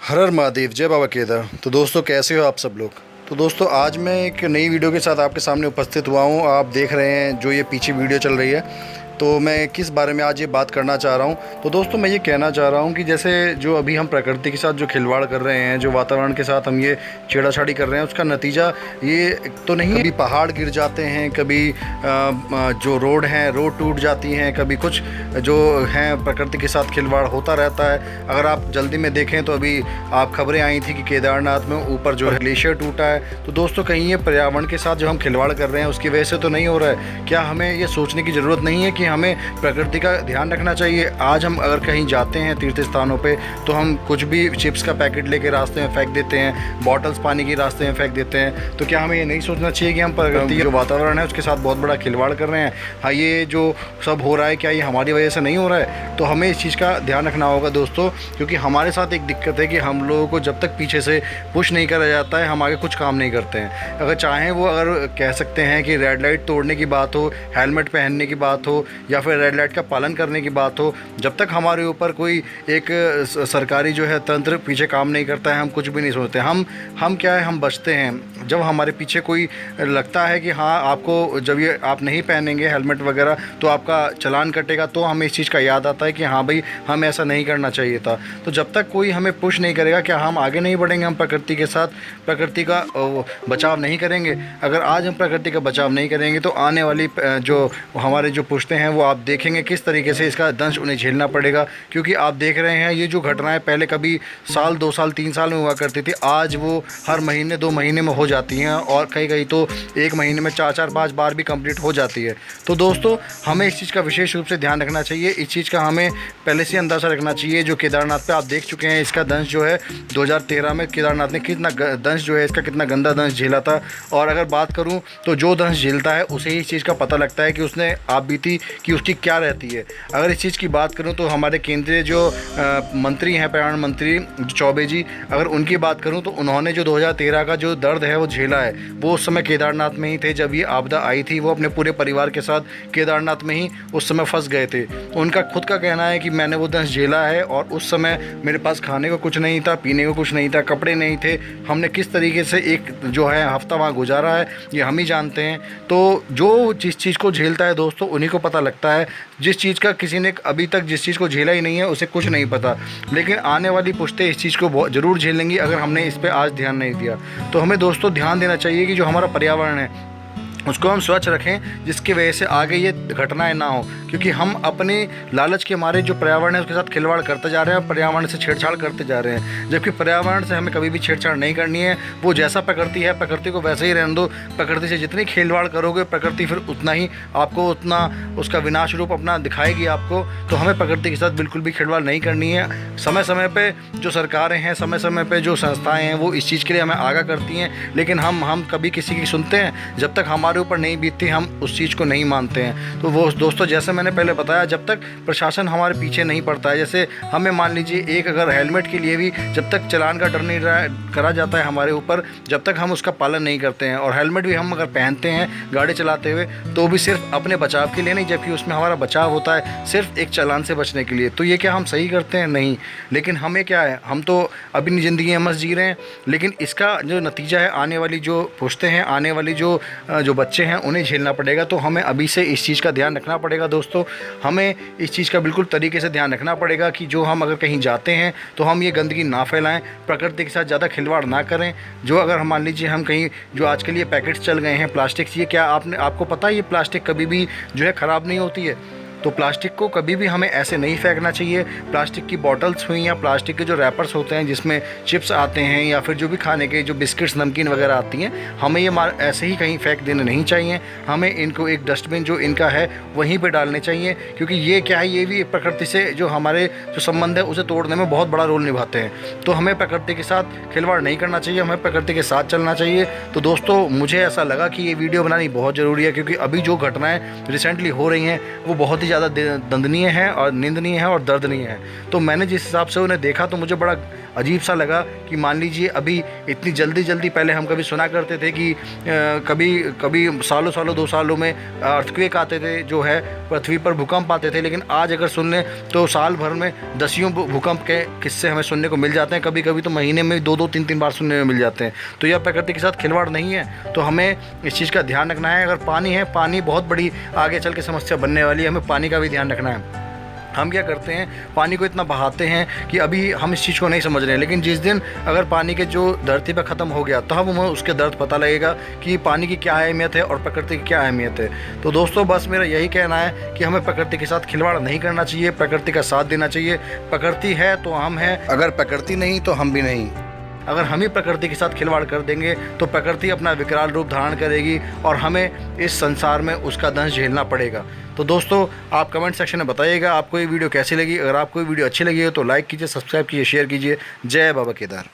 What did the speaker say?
हर हर महादेव, जय बाबा केदार। तो दोस्तों, कैसे हो आप सब लोग। तो दोस्तों, आज मैं एक नई वीडियो के साथ आपके सामने उपस्थित हुआ हूँ। आप देख रहे हैं जो ये पीछे वीडियो चल रही है, तो मैं किस बारे में आज ये बात करना चाह रहा हूँ। तो दोस्तों, मैं ये कहना चाह रहा हूँ कि जैसे जो अभी हम प्रकृति के साथ जो खिलवाड़ कर रहे हैं, जो वातावरण के साथ हम ये छेड़ाछाड़ी कर रहे हैं, उसका नतीजा ये तो नहीं है। कभी पहाड़ गिर जाते हैं, कभी जो रोड हैं रोड टूट जाती हैं, कभी कुछ जो हैं प्रकृति के साथ खिलवाड़ होता रहता है। अगर आप जल्दी में देखें तो अभी आप खबरें आई थी कि केदारनाथ में ऊपर जो है ग्लेशियर टूटा है। तो दोस्तों, कहीं ये पर्यावरण के साथ जो हम खिलवाड़ कर रहे हैं उसकी वजह से तो नहीं हो रहा है। क्या हमें ये सोचने की ज़रूरत नहीं है कि हमें प्रकृति का ध्यान रखना चाहिए। आज हम अगर कहीं जाते हैं तीर्थ स्थानों पे, तो हम कुछ भी चिप्स का पैकेट लेके रास्ते में फेंक देते हैं, बॉटल्स पानी की रास्ते में फेंक देते हैं। तो क्या हमें ये नहीं सोचना चाहिए कि हम प्रकृति जो वातावरण है उसके साथ बहुत बड़ा खिलवाड़ कर रहे हैं। हाँ, ये जो सब हो रहा है, क्या ये हमारी वजह से नहीं हो रहा है? तो हमें इस चीज़ का ध्यान रखना होगा दोस्तों, क्योंकि हमारे साथ एक दिक्कत है कि हम लोगों को जब तक पीछे से पुश नहीं करा जाता है, हम आगे कुछ काम नहीं करते हैं। अगर चाहें वो अगर कह सकते हैं कि रेड लाइट तोड़ने की बात हो, हेलमेट पहनने की बात हो, या फिर रेड लाइट का पालन करने की बात हो, जब तक हमारे ऊपर कोई एक सरकारी जो है तंत्र पीछे काम नहीं करता है, हम कुछ भी नहीं सोचते। हम क्या है, हम बचते हैं। जब हमारे पीछे कोई लगता है कि हाँ, आपको जब ये आप नहीं पहनेंगे हेलमेट वगैरह तो आपका चालान कटेगा, तो हमें इस चीज़ का याद आता है कि हाँ भाई, हमें ऐसा नहीं करना चाहिए था। तो जब तक कोई हमें पुश नहीं करेगा, क्या हम आगे नहीं बढ़ेंगे। हम प्रकृति के साथ प्रकृति का बचाव नहीं करेंगे। अगर आज हम प्रकृति का बचाव नहीं करेंगे तो आने वाली जो हमारे जो पुश्ते हैं वो आप देखेंगे किस तरीके से इसका दंश उन्हें झेलना पड़ेगा। क्योंकि आप देख रहे हैं ये जो घटनाएं पहले कभी साल 2 साल 3 साल में हुआ करती थी, आज वो हर महीने 2 महीने में हो जाती हैं, और कई तो 1 महीने में 4 5 बार भी कंप्लीट हो जाती है। तो दोस्तों, हमें इस चीज़ का विशेष रूप से ध्यान रखना चाहिए। इस चीज़ का हमें पहले से अंदाज़ा रखना चाहिए। जो केदारनाथ पे आप देख चुके हैं, इसका दंश जो है 2013 में केदारनाथ ने कितना दंश जो है इसका कितना गंदा दंश झेला था। और अगर बात करूँ तो जो दंश झेलता है उसे ही इस चीज़ का पता लगता है कि उसने आप बीती कि उसकी क्या रहती है। अगर इस चीज़ की बात करूं तो हमारे केंद्रीय जो मंत्री हैं, पर्यावरण मंत्री चौबे जी, अगर उनकी बात करूं तो उन्होंने जो 2013 का जो दर्द है वो झेला है, वो उस समय केदारनाथ में ही थे जब ये आपदा आई थी। वो अपने पूरे परिवार के साथ केदारनाथ में ही उस समय फंस गए थे। उनका खुद का कहना है कि मैंने वो दंश झेला है, और उस समय मेरे पास खाने को कुछ नहीं था, पीने को कुछ नहीं था, कपड़े नहीं थे। हमने किस तरीके से एक जो है हफ्ता वहाँ गुजारा है ये हम ही जानते हैं। तो जो जिस चीज़ को झेलता है दोस्तों, उन्हीं को पता लगता है। जिस चीज़ का किसी ने अभी तक जिस चीज़ को झेला ही नहीं है उसे कुछ नहीं पता। लेकिन आने वाली पुश्तें इस चीज़ को ज़रूर झेलेंगी अगर हमने इस पे आज ध्यान नहीं दिया। तो हमें दोस्तों ध्यान देना चाहिए कि जो हमारा पर्यावरण है उसको हम स्वच्छ रखें, जिसकी वजह से आगे ये घटनाएं ना हो। क्योंकि हम अपने लालच के मारे जो पर्यावरण है उसके साथ खिलवाड़ करते जा रहे हैं, पर्यावरण से छेड़छाड़ करते जा रहे हैं। जबकि पर्यावरण से हमें कभी भी छेड़छाड़ नहीं करनी है। वो जैसा प्रकृति है, प्रकृति को वैसे ही रहने दो। प्रकृति से जितनी खिलवाड़ करोगे, प्रकृति फिर उतना ही आपको उतना उसका विनाश रूप अपना दिखाएगी आपको। तो हमें प्रकृति के साथ बिल्कुल भी खिलवाड़ नहीं करनी है। समय समय पर जो सरकारें हैं, समय समय पर जो संस्थाएँ हैं, वो इस चीज़ के लिए हमें आगाह करती हैं। लेकिन हम कभी किसी की सुनते हैं? जब तक हमारे ऊपर नहीं बीतती हम उस चीज़ को नहीं मानते हैं। तो वो दोस्तों, जैसे मैंने पहले बताया, जब तक प्रशासन हमारे पीछे नहीं पड़ता है, जैसे हमें मान लीजिए एक अगर हेलमेट के लिए भी जब तक चालान का डर नहीं करा जाता है हमारे ऊपर, जब तक हम उसका पालन नहीं करते हैं, और हेलमेट भी हम अगर पहनते हैं गाड़ी चलाते हुए तो भी सिर्फ अपने बचाव के लिए नहीं, जबकि उसमें हमारा बचाव होता है सिर्फ एक चालान से बचने के लिए। तो ये क्या हम सही करते हैं? नहीं। लेकिन हमें क्या है, हम तो अपनी ज़िंदगी मस्त जी रहे हैं, लेकिन इसका जो नतीजा है आने वाली जो पुश्तें हैं, आने वाली जो बच्चे हैं उन्हें झेलना पड़ेगा। तो हमें अभी से इस चीज़ का ध्यान रखना पड़ेगा दोस्तों। हमें इस चीज़ का बिल्कुल तरीके से ध्यान रखना पड़ेगा कि जो हम अगर कहीं जाते हैं तो हम ये गंदगी ना फैलाएं, प्रकृति के साथ ज़्यादा खिलवाड़ ना करें। जो अगर हम मान लीजिए हम कहीं जो आजकल ये पैकेट्स चल गए हैं प्लास्टिक, ये क्या आपको पता है ये प्लास्टिक कभी भी जो है ख़राब नहीं होती है। तो प्लास्टिक को कभी भी हमें ऐसे नहीं फेंकना चाहिए। प्लास्टिक की बॉटल्स हुई या प्लास्टिक के जो रैपर्स होते हैं जिसमें चिप्स आते हैं, या फिर जो भी खाने के जो बिस्किट्स नमकीन वगैरह आती हैं, हमें ये ऐसे ही कहीं फेंक देने नहीं चाहिए। हमें इनको एक डस्टबिन जो इनका है वहीं पे डालने चाहिए। क्योंकि ये क्या है, ये भी प्रकृति से जो हमारे जो संबंध है उसे तोड़ने में बहुत बड़ा रोल निभाते हैं। तो हमें प्रकृति के साथ खिलवाड़ नहीं करना चाहिए, हमें प्रकृति के साथ चलना चाहिए। तो दोस्तों, मुझे ऐसा लगा कि ये वीडियो बनानी बहुत ज़रूरी है, क्योंकि अभी जो घटनाएँ रिसेंटली हो रही हैं वो बहुत ही ज़्यादा दंदनीय है और निंदनीय है और दर्दनीय है। तो मैंने जिस हिसाब से उन्हें देखा तो मुझे बड़ा अजीब सा लगा कि मान लीजिए अभी इतनी जल्दी पहले हम कभी सुना करते थे कि कभी सालों 2 सालों में अर्थक्वेक आते थे, जो है पृथ्वी पर भूकंप आते थे, लेकिन आज अगर सुन लें तो साल भर में दसियों भूकंप के किस्से हमें सुनने को मिल जाते हैं। कभी कभी तो महीने में 2-2 3-3 बार सुनने में मिल जाते हैं। तो यह प्रकृति के साथ खिलवाड़ नहीं है। तो हमें इस चीज़ का ध्यान रखना है। अगर पानी है, पानी बहुत बड़ी आगे चल के समस्या बनने वाली है, हमें पानी का भी ध्यान रखना है। हम क्या करते हैं, पानी को इतना बहाते हैं कि अभी हम इस चीज़ को नहीं समझ रहे हैं, लेकिन जिस दिन अगर पानी के जो धरती पर ख़त्म हो गया तो हम हमें उसके दर्द पता लगेगा कि पानी की क्या अहमियत है और प्रकृति की क्या अहमियत है। तो दोस्तों बस मेरा यही कहना है कि हमें प्रकृति के साथ खिलवाड़ नहीं करना चाहिए, प्रकृति का साथ देना चाहिए। प्रकृति है तो हम हैं, अगर प्रकृति नहीं तो हम भी नहीं। अगर हम ही प्रकृति के साथ खिलवाड़ कर देंगे तो प्रकृति अपना विकराल रूप धारण करेगी और हमें इस संसार में उसका दंश झेलना पड़ेगा। तो दोस्तों आप कमेंट सेक्शन में बताइएगा आपको ये वीडियो कैसी लगी। अगर आपको ये वीडियो अच्छी लगी हो तो लाइक कीजिए, सब्सक्राइब कीजिए, शेयर कीजिए। जय बाबा केदार।